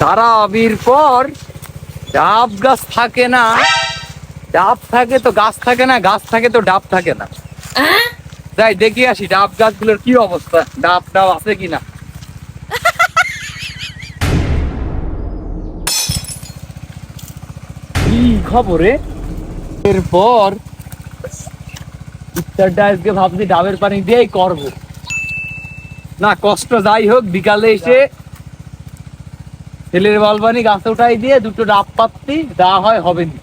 সারা আবির পর ডাব গাছ থাকে না, ডাব থাকে তো গাছ থাকে না, গাছ থাকে তো ডাব থাকে না। যাই দেখি আসি ডাব গাছগুলোর কি অবস্থা, ডাব ডাব আছে কিনা। কি খবরে এরপর ইফতারটা আজকে ভাবছি ডাবের পানি দিয়েই করবো না, কষ্ট যাই হোক বিকালে এসে ছেলের বলবানি গাছে উঠাই দিয়ে দুটো ডাব পাত্তি দেওয়া হয় হবে না।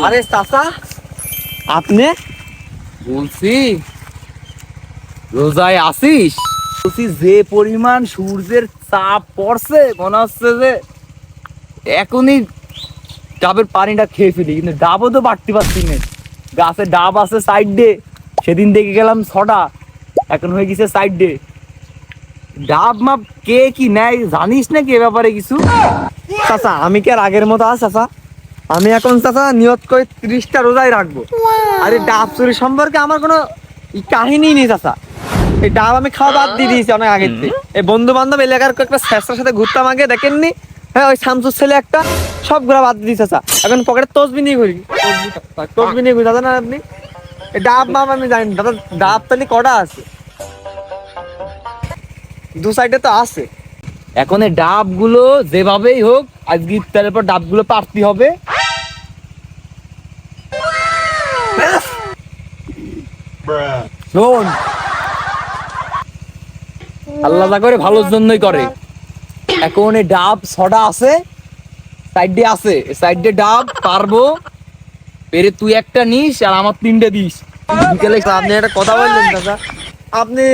আরে চাচা, আপনি বলছি রোজায় আসিস, বলছি যে পরিমাণ সূর্যের তাপ পড়ছে মনে হচ্ছে যে এখনই ডাবের পানিটা খেয়ে ফেলি, কিন্তু ডাবও তো বাড়তে পারছি না। গাছে ডাব আছে সাইড ডে, সেদিন দেখে গেলাম 6টা, এখন হয়ে গেছে সাইড ডে। ডাব মাপ কে কি নেয় জানিস নাকি এ ব্যাপারে কিছু? চাচা আমি কি আর আগের মতো আছে চাচা? আমি এখন চাচা নিয়ত করে 30টা রোজাই রাখবো। আরে ডাব চুরি সম্পর্কে আমার কোনো কাহিনী নেই চাচা। এই ডাব আমি খাওয়া বাদ দিয়ে দিয়েছি অনেক আগের থেকে। এই বন্ধু বান্ধব এলাকার কয়েকটা শেষটার সাথে ঘুরতাম আগে, দেখেননি? হ্যাঁ, ওই শামসুর ছেলে একটা, সবগুলা বাদ দিয়ে দিয়েছি চাচা। এখন পকেটে তসবি নিয়ে ঘুরি, তসবি নিয়ে ঘুরি দাদা। না আপনি এই ডাব মাপ আমি জানি দাদা, ডাব তাহলে কটা আছে? দু সাইডে তো আছে। এখন এই ডাব গুলো যেভাবেই হোক আজকে ইফতারের পর ডাব গুলো পারতে হবে। শোন, আল্লাহ যা করে ভালোর জন্যই করে। এখন এই ডাব 6টা আছে, সাইডে আছে, সাইডে ডাব পারবো পেরে তুই একটা নিস আর আমার 3টে দিস বিকেলে। আপনি একটা কথা বললেন দাদা, আপনি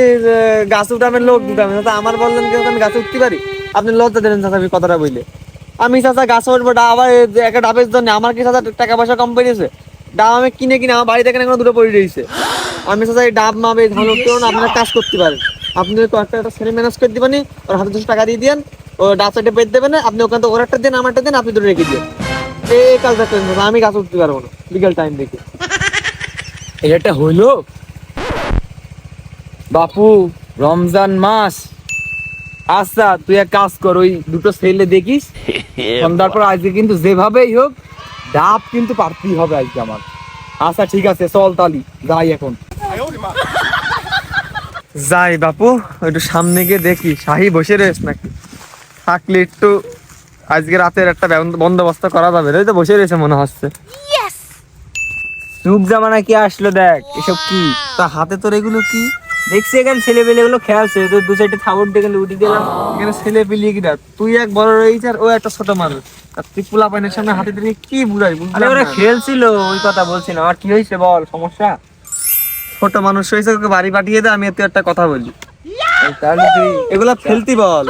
গাছ উঠাবেন লোক উঠাবেন দাদা, আমার বললেন কিন্তু আমি গাছে উঠতে পারি? আপনি লজ্জা দিলেন চাচা আমি কথাটা বললে। আমি চাচা গাছে উঠবো, আবার একটা ডাবের জন্য আমার কি চাচা টাকা পয়সা কম পেয়েছে? ডাব আমি কিনে কিনে আমার বাড়িতে এখানে দুটো পড়ে রয়েছে। আমি চাচা এই ডাব মাবে ধান উঠতে আপনার কাজ করতে পারেন। আপনি একটা ছেলে ম্যানেজ করে দিবেন, ওর হাতে 200 টাকা দিয়ে দেন, ও ডাব সাইডে পেট দেবেন, আপনি ওখান থেকে ওর একটা দেন আমার একটা দেন, আপনি দুটো রেখে দেন। এই কাজটা করেন দাদা, আমি গাছ উঠতে পারবো না বিকেল টাইম দেখে। এটা হইলো বাপু, রমজান মাস। আচ্ছা তুই এক কাজ কর, ওই দুটো ছেলে দেখিস সন্ধ্যার পর আজকে কিন্তু যেভাবেই হোক ডাব কিন্তু পারতেই হবে আজকে আমার। আচ্ছা ঠিক আছে, চল তালি যাই এখন। যাই বাপু, একটু সামনে গিয়ে দেখি শাহি বসে রয়েছে নাকি, থাকলে একটু আজকে রাতের একটা বন্দোবস্ত করা যাবে। এই তো বসে রয়েছে মনে হচ্ছে। যুগ জামানা কি আসলো দেখ, এসব কি তা হাতে তোর এগুলো কি? দেখছি এখানে ছেলে পেলে গুলো খেলছে, তো দু চারটে থাবড় দেখে উঠে দিলাম। এখানে ছেলে পিলিয়ে কি দেখ, তুই এক বড় রয়েছে আর ও একটা ছোট মানুষ, আর তুই পোলা পাইনের সামনে হাতে দিয়ে কি বুঝাই? আরে ওরা খেলছিল, ওই কথা বলছি না। আর কি হয়েছে বল, সমস্যা? ছোট মানুষ হয়েছে, ওকে বাড়ি পাঠিয়ে দে, আমি এত একটা কথা বলি। তাহলে তুই এগুলা ফেলতি বল।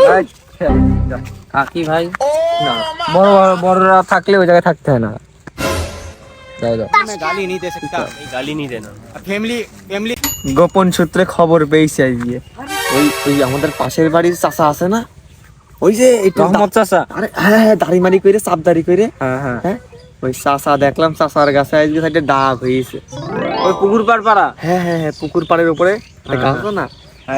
থাকি ভাই, না বড় বড়রা থাকলে ওই জায়গায় থাকতে হয় না। গোপন সূত্রে খবর পেয়েছি আজকে, ওই আমাদের পাশের বাড়ির চাচা আছে না, ওই যে রহমত চাচা, আরে হ্যাঁ হ্যাঁ, দাড়ি মারি করে, চাপ দাড়ি করে, হ্যাঁ হ্যাঁ, হ্যাঁ ওই চাচা দেখলাম চাচার গাছে আজকে সাইডে ডাব হয়েছে। ওই পুকুর পাড় পাড়া, হ্যাঁ হ্যাঁ হ্যাঁ, পুকুর পাড়ের উপরে গাছ না,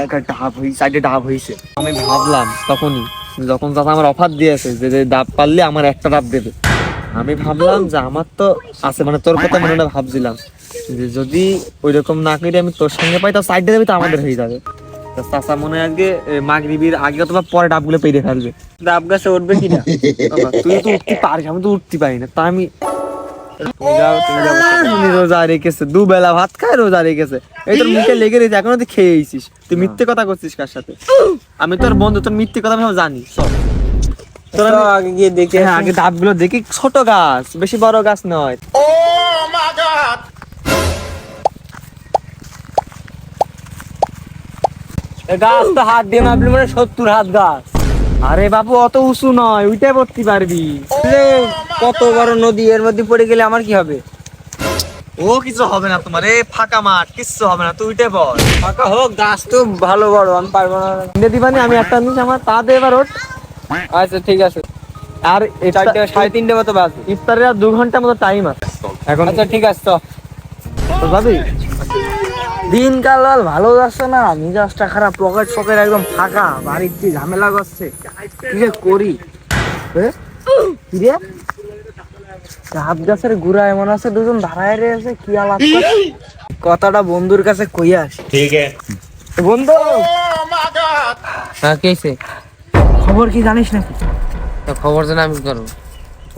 একটা ডাব হয়েছে, সাইডে ডাব হয়েছে। আমি ভাবলাম তখনই, যখন চাচা আমার অফার দিয়েছে যে ডাব পারলে আমার একটা ডাব দেবে, আমি ভাবলাম যে আমার তো আছে, মানে তোর কথা মনে ভাবছিলাম যে যদি ওইরকম না করে আমি তোর সঙ্গে পাই, তো সাইডে যাবি, তো আমাদের হয়ে যাবে। চাচা মনে হয় আজকে মাগরিবির আগে অথবা পরে ডাবগুলো পেরে ফেলবে। ডাব গাছে উঠবে কিনা? তুই তো উঠতে পারিস, আমি তো উঠতে পারি না, তা আমি রোজা রেখেছে, দুবেলা ভাত খায় রোজা রেখেছে, এই তোর মুখে লেগে রয়েছে, এখনো তুই খেয়েছিস। তুই মিথ্যে কথা করছিস কার সাথে? আমি তোর বন্ধু, তোর মিথ্যে কথা আমি সব জানি। তোর আগে গিয়ে দেখে হ্যাঁ, আগে ডাবগুলো দেখি, ছোট গাছ, বেশি বড় গাছ নয়। গাছ তো হাত দিয়ে মাপলে মানে 70 হাত গাছ। আরে বাবু অত উঁচু নয়, উইটাই পড়তে পারবি। কত বড় নদী, এর মধ্যে পড়ে গেলে আমার কি হবে? ও কিছু হবে না তোমার, এই ফাঁকা মাঠ, কিচ্ছু হবে না, তুই উঠে পড়। ফাঁকা হোক, গাছ তো ভালো বড়, আমি পারবো না। দিবানি আমি একটা নিস আমার, তা দে এবার ওঠ। আচ্ছা ঠিক আছে, আর 4:30 মতো বাজে, ইফতারের আর 2 ঘন্টা মতো টাইম আছে এখন। আচ্ছা ঠিক আছে, তো তো ভাবি দিনকাল আর ভালো যাচ্ছে না, মিজাজটা খারাপ, পকেট পকেট একদম ফাঁকা, বাড়িতে ঝামেলা করছে, কি যে করি? কি রে, হাত গাছের গুড়ায় মনে আছে দুজন দাঁড়ায় রয়েছে, কি আলাপ করছে? কথাটা বন্ধুর কাছে কইয়া আসি। ठीक है। বন্ধু, হ্যাঁ কেছে খবর কি জানিস নাকি? খবর জানা আমি করবো।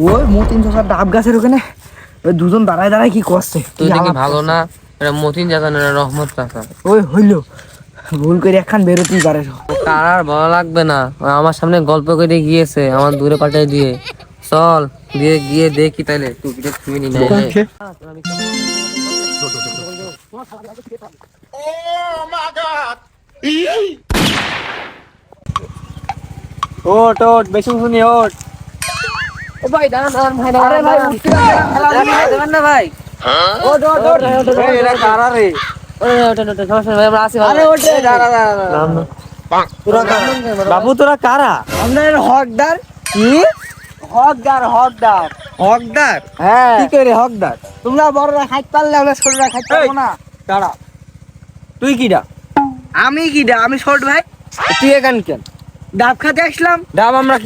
ওই মতিন চাচার ডাব গাছের ওখানে ওই দুজন দাঁড়ায় দাঁড়ায় কি করছে? তুই কি দেখি আলাপ ভালো করছে? না, এটা মতিন চাচা না, রহমত চাচা। ওই হইলো, ভুল করে একখান বেরোতেই পারে। কার আর ভালো লাগবে না, ও আমার সামনে গল্প করে গিয়েছে, আমার দূরে পাঠিয়ে দিয়ে। চল দিয়ে গিয়ে দেখি তাইলে, তুই ভিডিও ছবি নি না। ওট ওট বেশি শুনি ওট। ভাই দাঁড়ান দাঁড়ান ভাই, আরে ভাই, উঠতে দেবেন না ভাই। ওঠ ওঠ ওঠ। এই এরা কারা রে? সমস্যা নেই ভাই, আমরা আসি। আরে ওঠে। তোরা কারা? বাবু তোরা কারা? আমাদের হকদার। কি হকদার হকদার হকদার? হ্যাঁ, কি করে হকদার? তোমরা বড়রা খাইতে পারলে আমরা ছোটরা খাইতে পারবো না। কারা? তুই কিডা? আমি কি ডা, আমি ছোট ভাই, তুই এখান কেন? ডাব খাতে আসলাম। ডাব আমরা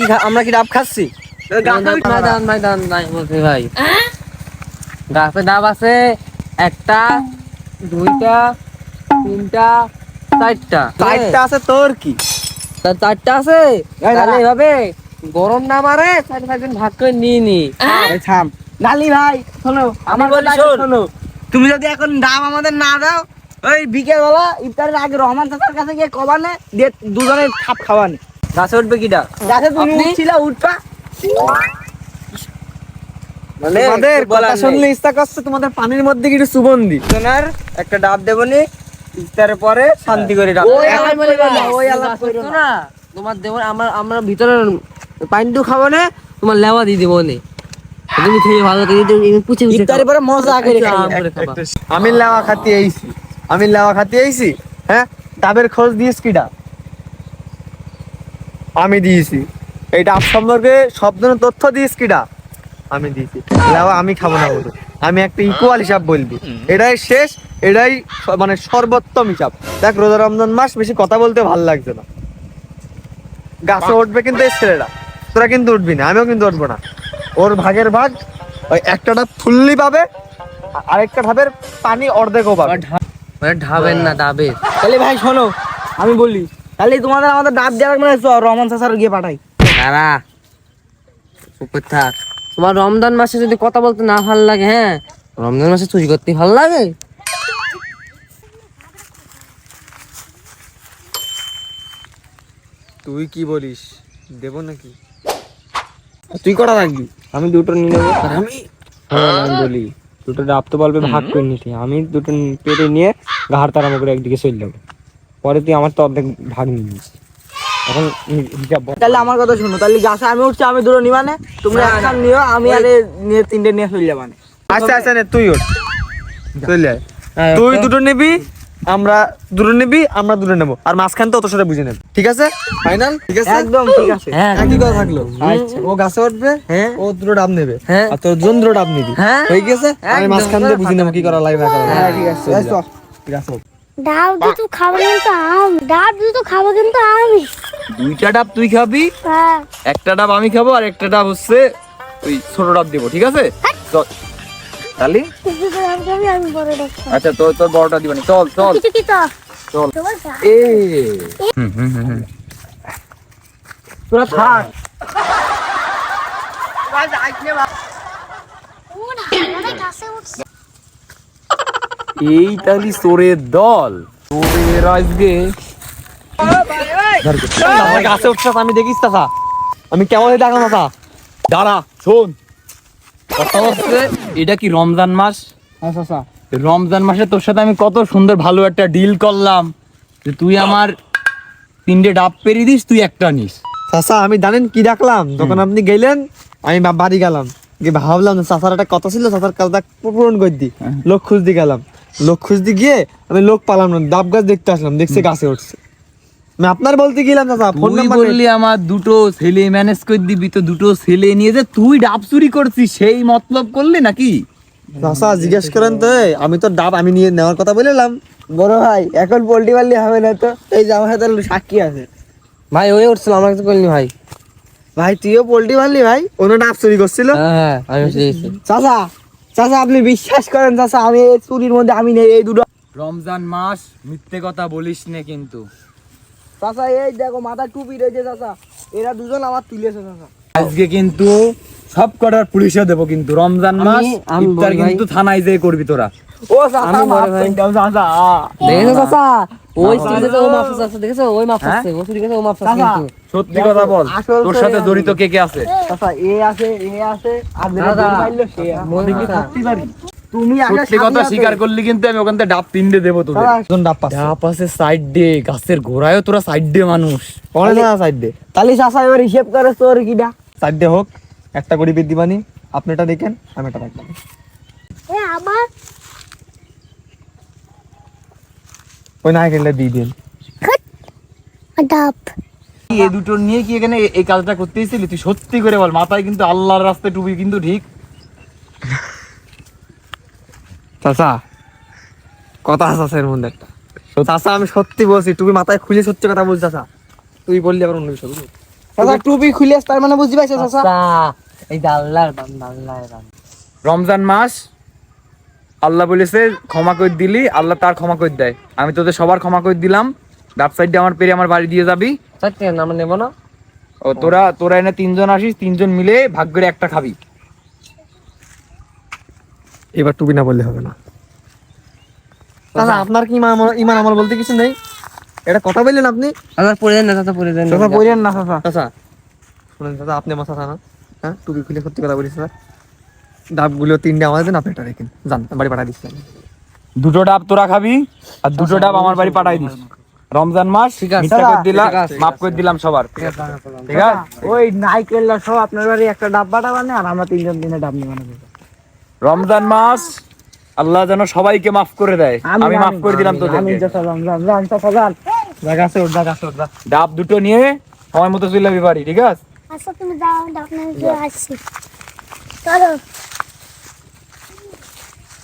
কি ডাব খাচ্ছি? দাঁড়ান ভাই, দাঁড়ান নাই বলছি ভাই। গাছে ডাব আছে একটা, দুইটা, তিনটা, চারটা। চারটা আছে, তোর কি? চারটা আছে, এই তাহলে দাঁড়া। এভাবে গরম না মারে চার পাঁচজন ভাগ করে নিয়ে নি। এই থাম ডালি ভাই, শোনো আমার বলি কথা শোন। শোনো। তুমি যদি এখন ডাব আমাদের না দাও, ওই বিকেল বেলা ইফতারের আগে রহমান চাচার কাছে গিয়ে কবানে দিয়ে দুজনের খাপ খাওয়ানি। গাছে উঠবে কিডা? যাতে তুমি আপনি? উঠছিলা উঠবা। মানে তোমাদের কথা শুনলে ইচ্ছা করছে তোমাদের পানির মধ্যে কিছু সুগন্ধি। তোমার একটা ডাব দেবনি, ইফতারের পরে শান্তি করে ডাব। ওই এখন আলাপ বলে করো না, না, ওই আলাপ করো করতো না। না। তোমার দেব আমরা ভিতরে পানিটু খাবো না, তোমার লেওয়া দিয়ে দেবো নে। তুমি খেয়ে ভালো করে পুছে পুছে ইফতারের পরে মজা করে খাই। খাবা। আমি লাওয়া খাতি আইছি। হ্যাঁ, ডাবের খোঁজ দিয়েছ কিডা? আমি দিয়েছি। এই ডাব সম্পর্কে সব ধরনের তথ্য দিয়েছ কিডা? আমি দিয়েছি। লাওয়া আমি খাবো না বলো, আমি একটা ইকুয়াল হিসাব বলবি। এটাই শেষ, এটাই মানে সর্বোত্তম হিসাব। দেখ, রোজা রমজান মাস, বেশি কথা বলতে ভালো লাগছে না। গাছে উঠবে কিন্তু এই ছেলেরা, তোরা কিন্তু উঠবি না, আমিও কিন্তু উঠবো না। ওর ভাগের ভাগ, ওই একটা ডাব ফুললি পাবে, আরেকটা ডাবের পানি অর্ধেকও পাবে। মানে ঢাবেন না, ডাবের। তাহলে ভাই শোনো, আমি বলি তাহলে তোমাদের আমাদের ডাব দেওয়ার মানে রহমান চাচার গিয়ে পাঠাই। দাঁড়া, উপর থাক। তোমার রমজান মাসে যদি কথা বলতে না ভালো লাগে, হ্যাঁ, রমজান মাসে চুরি করতে ভালো লাগে। তুই কি বলিস, দেব নাকি? তুই কটা রাখবি? আমি দুটো নিয়ে নেবো। আমি বলি দুটো ডাব তো বলবে ভাগ করে নিতে, আমি দুটো পেটে নিয়ে ঘাড় তাড়ামো করে একদিকে চলে যাবো, পরে তুই আমার তো অর্ধেক ভাগ নিয়ে নিস। এখন হিসাব বল। তাহলে আমার কথা শোনো, তাহলে গাছে আমি উঠছি, আমি দুটো নিবানে, তোমরা একখান নিও, আমি আরে নিয়ে তিনটে নিয়ে চলে যাবানে। আচ্ছা আচ্ছা, নে তুই ওঠ, চলে আয়। হ্যাঁ, তুই দুটো নিবি, আমরা দুটো নিবি, আমরা দুটো নেবো, আর মাঝখান তো অত সেটা বুঝে নেব। ঠিক আছে, ফাইনাল? ঠিক আছে, একদম ঠিক আছে। হ্যাঁ, একই কথা থাকলো। আচ্ছা। ও গাছে উঠবে, হ্যাঁ। ও দুটো ডাব নেবে, হ্যাঁ। আর তোর জন দুটো ডাব নিবি। হ্যাঁ। ঠিক আছে, আমি একদম, মাঝখান দিয়ে বুঝে নেবো কি করা লাগবে না করা লাগবে। হ্যাঁ, ঠিক আছে। চলে যা। ঠিক আছে। ডাব দুটো খাবো কিন্তু ডাব দুটো খাবো কিন্তু আমি। দুইটা ডাব তুই খাবি, হ্যাঁ, একটা ডাব আমি খাবো, আর একটা ডাব হচ্ছে ওই ছোট ডাব দেবো। ঠিক আছে, চল তাহলে। দুটো ডাব খাবি, আমি বড় ডাব খাবো। আচ্ছা, তোর তোর বড়টা দিবানি, চল চল কিছু কি তো চল। তোমার ডাব। এ তোরা থাক। কোন আমাদের কাছে উঠছে। এই তাহলে চোরের দল, চোরের আজকে আমার গাছে উঠছিস, আমি দেখিস চাচা, আমি কেমন ডাকলাম চাচা? দাঁড়া শোন, কথা হচ্ছে এটা কি রমজান মাস? আচ্ছা, রমজান মাসে তোর সাথে আমি কত সুন্দর ভালো একটা ডিল করলাম যে তুই আমার তিনটে ডাব পেরিয়ে দিস, তুই একটা নিস। চাচা আমি জানেন কি ডাকলাম? যখন আপনি গেলেন আমি বাড়ি গেলাম, গিয়ে ভাবলাম যে চাচার একটা কথা ছিল, চাচার কাজটা পূরণ করে দি। লোক খুঁজতে গেলাম, লোক খুঁজতে গিয়ে আমি লোক পালাম না, ডাব গাছ দেখতে আসলাম, দেখছে গাছে উঠছে। আমি আপনার বলতে গেলাম চাচা, ফোন তুই নাম্বার বললি আমার দুটো ছেলে ম্যানেজ করে দিবি, তো দুটো ছেলে নিয়ে যে তুই ডাব চুরি করছিস সেই মতলব করলি নাকি? চাচা জিজ্ঞেস করেন তো, আমি তো ডাব আমি নিয়ে নেওয়ার কথা বললাম। বড় ভাই এখন পোল্ট্রি পারলে হবে না তো, এই যে আমার সাথে সাক্ষী আছে। ভাই ওই উঠছিল, আমার কিছু করিনি ভাই। ভাই তুইও পোল্ট্রি পারলি ভাই? অন্য ডাব চুরি করছিল। হ্যাঁ আমি বুঝেছি। চাচা চাচা আপনি বিশ্বাস করেন চাচা, আমি এই চুরির মধ্যে আমি নেই, এই দুটো। রমজান মাস, মিথ্যে কথা বলিস নে কিন্তু। চাচা এই দেখো মাথা টুপি রয়েছে চাচা, এরা দুজন আমার তুলেছে চাচা। আজকে কিন্তু সব কটার পুলিশে দেবো কিন্তু। রমজান মাস আমি ইফতার বলি ভাই। কিন্তু থানায় যেয়ে করবি তোরা। ও চাচা আমি মাফ বড় ভাই। করে দাও চাচা। দেখেছো চাচা, ওই চুরি গেছে ও মাফ চাচ্ছে, দেখেছো ওই মাফ হ্যাঁ? চাচ্ছে, ও চুরি গেছে ও মাফ চাচ্ছে চাচা, কিন্তু। সত্যি কথা বল, আসল তোর তো সাথে এই জড়িত কে কে আছে? চাচা এ আছে আর যেটা দাদা, দূর পাইলো সে আছে। মনে কি সত্যি পারি? তুমি আগে সত্যি কথা সাথে স্বীকার করলি কিন্তু আমি ওখান থেকে ডাব 3টে দেবো তোদের। চাচা, দুজন ডাব পাচ্ছে। ডাব আছে সাইড ডে, গাছের গোড়ায়ও তোরা সাইড ডে মানুষ। পরে না সাইড দে, তাহলে চাচা এবার হিসেব করে তোর কিটা। সাইড দে হোক, একটা করে বৃদ্ধি বানি। আপনি এটা দেখেন, আমি এটা রাখলাম। এ আবার ওই নারকেলটা দিয়ে দিন। ডাব এই দুটো নিয়ে কি এখানে এই কাজটা করতে এসেছিলি? তুই সত্যি করে বল, মাথায় কিন্তু আল্লাহর রাস্তায় টুপি কিন্তু ঠিক। চাচা কথা আছে এর মধ্যে একটা। চাচা আমি সত্যি বলছি, টুপি মাথায় খুলে সত্যি কথা বলছি চাচা। তুই বললি আবার অন্য বিষয় বুঝলি? চাচা টুপি খুলে তার মানে বুঝি পাইছো চাচা? চাচা, এই যে আল্লাহর বান্দা, আল্লাহর বান্দা। রমজান মাস আল্লাহ বলেছে ক্ষমা করে দিলি, আল্লাহ তার ক্ষমা করে দেয়। আমি তোদের সবার ক্ষমা করে দিলাম। ডাব সাইডে আমার পেরে আমার বাড়ি দিয়ে যাবি। চাচ্ছে আমরা নেবো না। ও তোরা তোরা এনে 3জন আসিস, 3জন মিলে ভাগ করে একটা খাবি। এবার টুপি না বললে হবে না। চাচা আপনার কি ইমান আমল বলতে কিছু নেই? এটা কথা বললেন আপনি? চাচা পরে দেন না, চাচা পরে দেন না। চাচা বইরেন না চাচা। চাচা শুনেন চাচা, আপনি আমার চাচা না? হ্যাঁ, টুপি খুলে সত্যি কথা বলিস স্যার। ডাবগুলো 3টে আমার দেন, আপনি এটা রেখেন, যান বাড়ি পাঠা দিচ্ছি আমি। 2টো ডাব তোরা খাবি আর 2টো ডাব আমার বাড়ি পাঠাই দিস। রমজান মাস ঠিক আছে, মিথ্যা করে দিলাম, ঠিক আছে, মাফ করে দিলাম সবার। ঠিক আছে? ওই নাইকেলটা সব আপনার বাড়ি একটা ডাব্বাটা বানে, আর আমরা 3জন দিনে ডাব নিয়ে বানাবো। রমজান মাস আল্লাহ যেন সবাইকে মাফ করে দেয়। আমি মাফ করে দিলাম আমি তোদেরকে। চাচা রাম চাচা যান। জায়গা আছে, ওর জায়গা আছে, ওর জায়গা। ডাব 2টো নিয়ে সময় মতো চলে যাবি বাড়ি, ঠিক আছে? আচ্ছা তুমি দাও ডাব নিয়ে আসছি চলো।